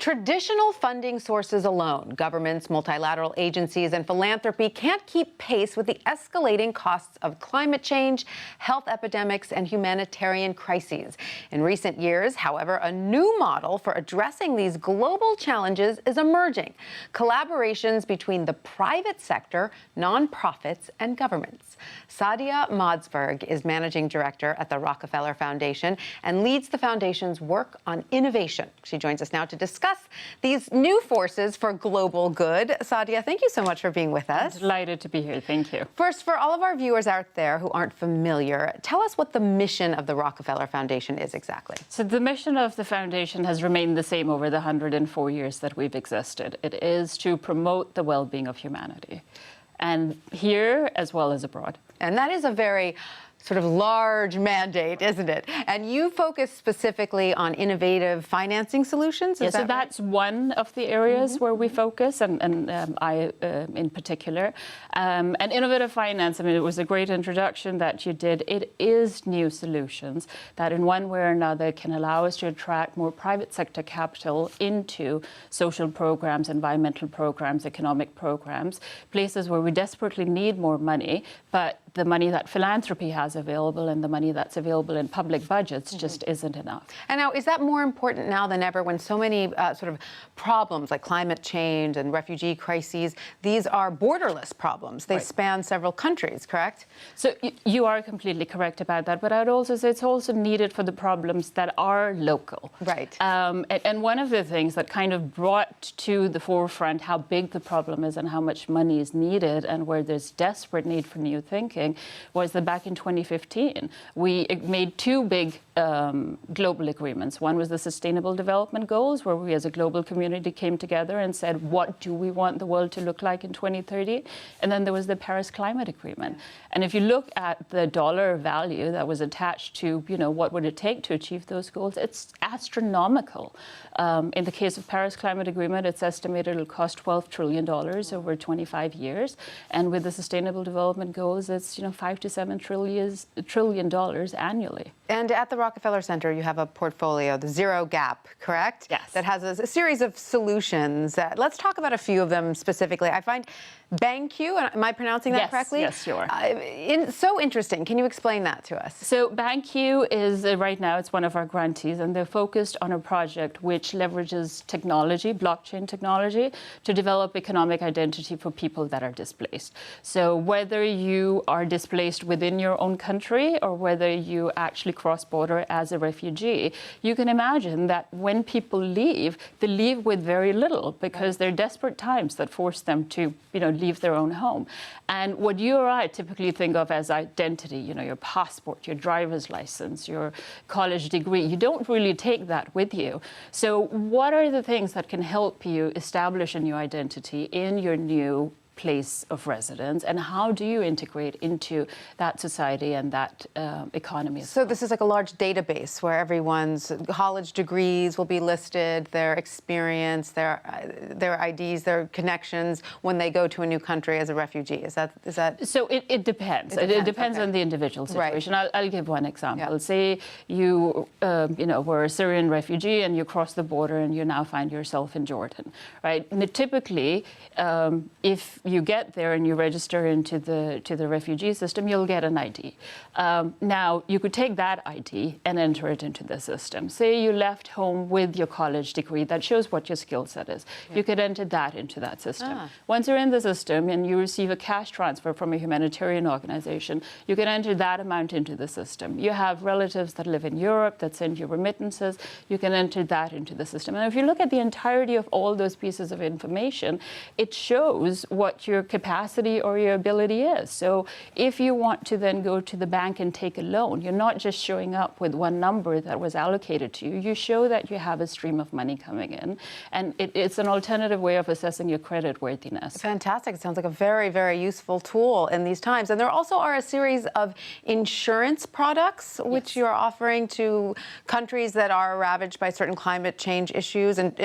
Traditional funding sources alone, governments, multilateral agencies, and philanthropy can't keep pace with the escalating costs of climate change, health epidemics, and humanitarian crises. In recent years, however, a new model for addressing these global challenges is emerging. Collaborations between the private sector, nonprofits, and governments. Saadia Madsbjerg is managing director at the Rockefeller Foundation and leads the foundation's work on innovation. She joins us now to discuss these new forces for global good. Saadia, thank you so much for being with us. I'm delighted to be here. Thank you. First, for all of our viewers out there who aren't familiar, tell us what the mission of the Rockefeller Foundation is exactly. So the mission of the foundation has remained the same over the 104 years that we've existed. It is to promote the well-being of humanity, and here as well as abroad. And that is a very sort of large mandate, isn't it? And you focus specifically on innovative financing solutions, is that so right? that's one of the areas where we focus, and I in particular. And innovative finance, I mean, it was a great introduction that you did. It is new solutions that in one way or another can allow us to attract more private sector capital into social programs, environmental programs, economic programs, places where we desperately need more money, but the money that philanthropy has available and the money that's available in public budgets just isn't enough. And now, is that more important now than ever when so many sort of problems like climate change and refugee crises, these are borderless problems. They span several countries, correct? So you are completely correct about that, but I'd also say it's also needed for the problems that are local. Right. And one of the things that kind of brought to the forefront how big the problem is and how much money is needed and where there's desperate need for new thinking was that back in 2015, we made two big global agreements. One was the Sustainable Development Goals, where we as a global community came together and said, what do we want the world to look like in 2030? And then there was the Paris Climate Agreement. And if you look at the dollar value that was attached to, what would it take to achieve those goals, it's astronomical. In the case of Paris Climate Agreement, it's estimated it'll cost $12 trillion over 25 years. And with the Sustainable Development Goals, it's $5 to $7 trillion annually. And at the Rockefeller Center, you have a portfolio, the Zero Gap, correct? Yes. That has a series of solutions. Let's talk about a few of them specifically. I find BankQ, am I pronouncing that correctly? Yes, you are. So interesting. Can you explain that to us? So BankQ is, right now, it's one of our grantees, and they're focused on a project which leverages technology, blockchain technology, to develop economic identity for people that are displaced. So whether you are displaced within your own country or whether you actually cross border as a refugee, you can imagine that when people leave, they leave with very little because they're desperate times that force them to, leave their own home. And what you or I typically think of as identity, your passport, your driver's license, your college degree, you don't really take that with you. So what are the things that can help you establish a new identity in your new place of residence, and how do you integrate into that society and that economy? So this is like a large database where everyone's college degrees will be listed, their experience, their IDs, their connections when they go to a new country as a refugee. Is that? So it depends. It depends on the individual situation. Right. I'll give one example. Yeah. Say you were a Syrian refugee and you cross the border and you now find yourself in Jordan, right? And typically, if you get there and you register into the refugee system, you'll get an ID. Now, you could take that ID and enter it into the system. Say you left home with your college degree that shows what your skill set is. Yeah. You could enter that into that system. Once you're in the system and you receive a cash transfer from a humanitarian organization, you can enter that amount into the system. You have relatives that live in Europe that send you remittances, you can enter that into the system. And if you look at the entirety of all those pieces of information, it shows what your capacity or your ability is. So if you want to then go to the bank and take a loan, you're not just showing up with one number that was allocated to you. You show that you have a stream of money coming in. And it's an alternative way of assessing your credit worthiness. Fantastic. It sounds like a very, very useful tool in these times. And there also are a series of insurance products which you're offering to countries that are ravaged by certain climate change issues, and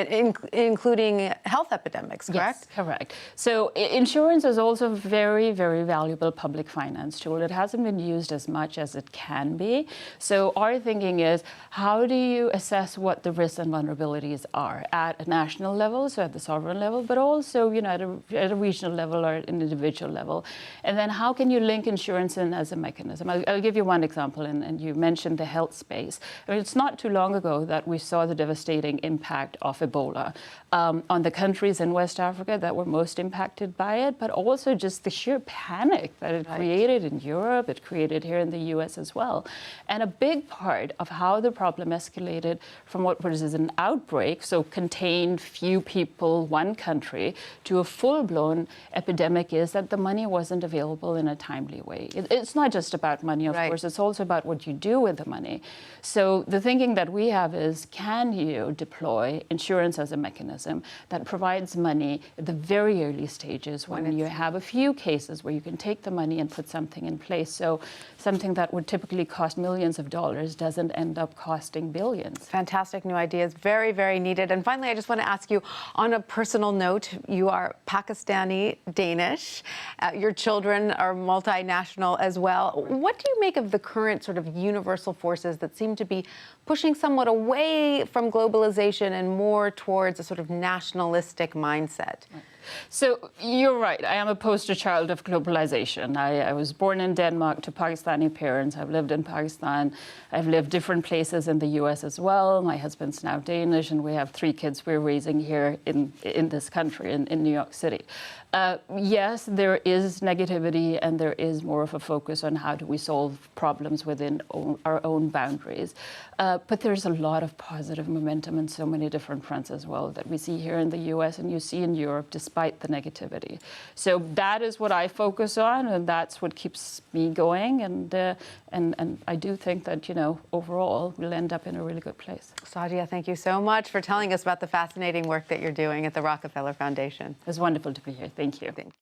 including health epidemics, correct? Yes, correct. So Insurance is also a very, very valuable public finance tool. It hasn't been used as much as it can be. So our thinking is, how do you assess what the risks and vulnerabilities are at a national level, so at the sovereign level, but also, at a regional level or an individual level? And then how can you link insurance in as a mechanism? I'll give you one example, and you mentioned the health space. I mean, it's not too long ago that we saw the devastating impact of Ebola on the countries in West Africa that were most impacted by it, but also just the sheer panic that it created in Europe, it created here in the US as well. And a big part of how the problem escalated from what was an outbreak, so contained few people, one country, to a full-blown epidemic is that the money wasn't available in a timely way. It's not just about money, of course, it's also about what you do with the money. So the thinking that we have is, can you deploy insurance as a mechanism that provides money at the very early stages when you have a few cases where you can take the money and put something in place, so something that would typically cost millions of dollars doesn't end up costing billions. Fantastic new ideas, very, very needed. And finally, I just want to ask you, on a personal note, you are Pakistani Danish. Your children are multinational as well. What do you make of the current sort of universal forces that seem to be pushing somewhat away from globalization and more towards a sort of nationalistic mindset? So you're right. I am a poster child of globalization. I was born in Denmark to Pakistani parents. I've lived in Pakistan. I've lived different places in the US as well. My husband's now Danish, and we have 3 kids we're raising here in this country, in New York City. Yes, there is negativity, and there is more of a focus on how do we solve problems within our own boundaries. But there's a lot of positive momentum in so many different fronts as well that we see here in the US and you see in Europe, despite the negativity. So that is what I focus on, and that's what keeps me going. And I do think that, overall, we'll end up in a really good place. Saadia, thank you so much for telling us about the fascinating work that you're doing at the Rockefeller Foundation. It's wonderful to be here. Thank you.